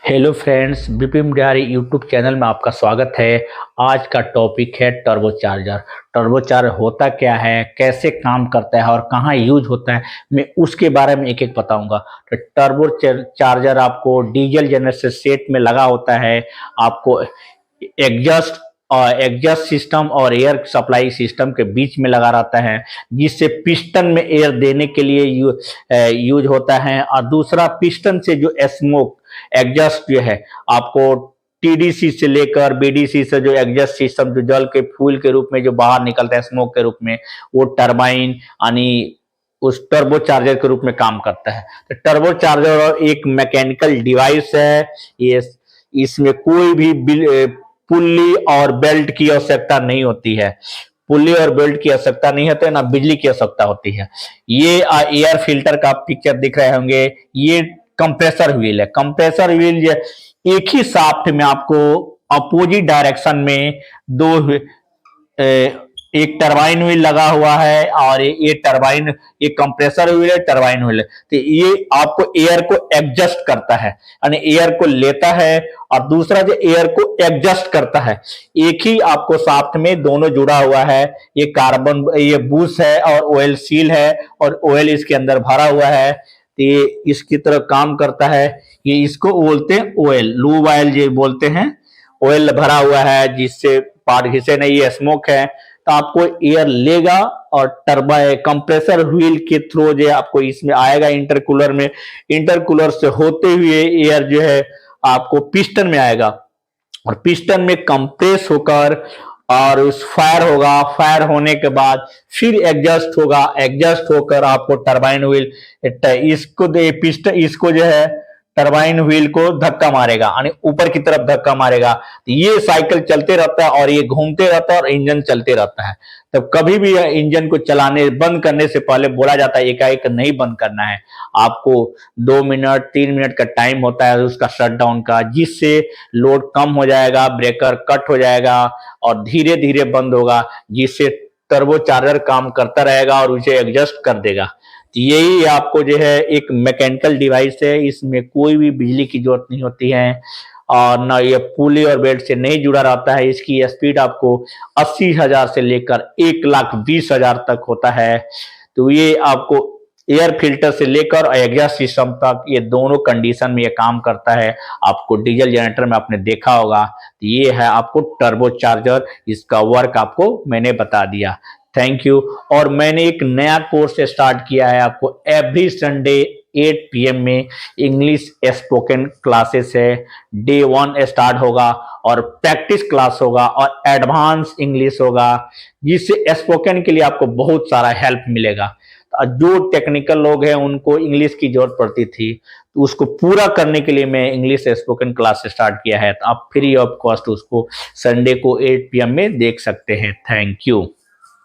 Hello friends, BPM Bihari YouTube channel में आपका स्वागत है। आज का टॉपिक है टर्बो चार्जर। टर्बो चार्जर होता क्या है, कैसे काम करता है और कहाँ यूज होता है, मैं उसके बारे में एक एक बताऊंगा। तो टर्बो चार्जर आपको डीजल जनरेटर सेट में लगा होता है। आपको एग्जॉस्ट और एग्जॉस्ट सिस्टम और एयर सप्लाई सिस्टम के बीच में लगा रहता है, जिससे पिस्टन में एयर देने के लिए यूज होता है। और दूसरा, पिस्टन से जो स्मोक एग्जॉस्ट जो है, आपको टीडीसी से लेकर बीडीसी से जो एग्जॉस्ट सिस्टम जो जल के फूल के रूप में जो बाहर निकलता है स्मोक के रूप में, वो टरबाइन यानी उस टर्बो चार्जर के रूप में काम करता है। तो टर्बो चार्जर एक मैकेनिकल डिवाइस है। ये इसमें कोई भी पुल्ली और बेल्ट की आवश्यकता नहीं होती है। पुल्ली और बेल्ट की आवश्यकता नहीं होती है, ना बिजली की आवश्यकता होती है। ये एयर फिल्टर का पिक्चर दिख रहे होंगे, ये कंप्रेसर व्हील है। कंप्रेसर व्हील एक ही शाफ्ट में आपको अपोजिट डायरेक्शन में दो एक टरबाइन व्हील लगा हुआ है, और ये टरबाइन, ये कंप्रेसर व्हील है, टरबाइन व्हील है। तो ये आपको एयर को एडजस्ट करता है, यानी एयर को लेता है, और दूसरा जो एयर को एडजस्ट करता है। एक ही आपको शाफ्ट में दोनों जुड़ा हुआ है। ये कार्बन, ये बूस है और ऑयल सील है, और ऑयल इसके अंदर भरा हुआ है। तो ये इसकी तरह काम करता है। ये इसको बोलते हैं ऑयल, लूब ऑयल ये बोलते हैं। ऑयल भरा हुआ है जिससे पार्ट घिसे नहीं, ये स्मोक है। तो आपको एयर लेगा, और टर्बा कंप्रेसर व्हील के थ्रू जो आपको इसमें आएगा इंटरकूलर में। इंटरकूलर से होते हुए एयर जो है आपको पिस्टन में आएगा, और पिस्टन में कंप्रेस होकर और उस फायर होगा। फायर होने के बाद फिर एग्जॉस्ट होगा। एग्जॉस्ट होकर आपको टरबाइन व्हील इसको पिस्टन, इसको जो है टरबाइन व्हील को धक्का मारेगा, यानी ऊपर की तरफ धक्का मारेगा। तो ये साइकिल चलते रहता है, और ये घूमते रहता है, और इंजन चलते रहता है। तब कभी भी इंजन को चलाने बंद करने से पहले बोला जाता है एकाएक नहीं बंद करना है। आपको 2 मिनट 3 मिनट का टाइम होता है उसका शट डाउन का, जिससे लोड कम हो जाएगा, ब्रेकर कट हो जाएगा, और धीरे धीरे बंद होगा, जिससे टर्बो चार्जर काम करता रहेगा और उसे एडजस्ट कर देगा। यही आपको जो है एक मैकेनिकल डिवाइस है। इसमें कोई भी बिजली की जरूरत नहीं होती है, और ना ये पुली और बेल्ट से नहीं जुड़ा रहता है। इसकी स्पीड आपको 80,000 से लेकर 1,20,000 तक होता है। तो ये आपको एयर फिल्टर से लेकर एग्जॉस्ट सिस्टम तक, ये दोनों कंडीशन में ये काम करता है। आपको डीजल जनरेटर में आपने देखा होगा। ये है आपको टर्बो चार्जर, इसका वर्क आपको मैंने बता दिया। Thank you. और मैंने एक नया कोर्स स्टार्ट किया है, आपको एवरी संडे 8 PM में इंग्लिश स्पोकन क्लासेस है। डे 1 स्टार्ट होगा, और प्रैक्टिस क्लास होगा, और एडवांस इंग्लिश होगा, जिससे स्पोकन के लिए आपको बहुत सारा हेल्प मिलेगा। जो टेक्निकल लोग हैं उनको इंग्लिश की जरूरत पड़ती थी, तो उसको पूरा करने के लिए मैं इंग्लिश स्पोकन क्लास स्टार्ट किया है। तो आप फ्री ऑफ कॉस्ट उसको संडे को 8 PM में देख सकते हैं। Thank you.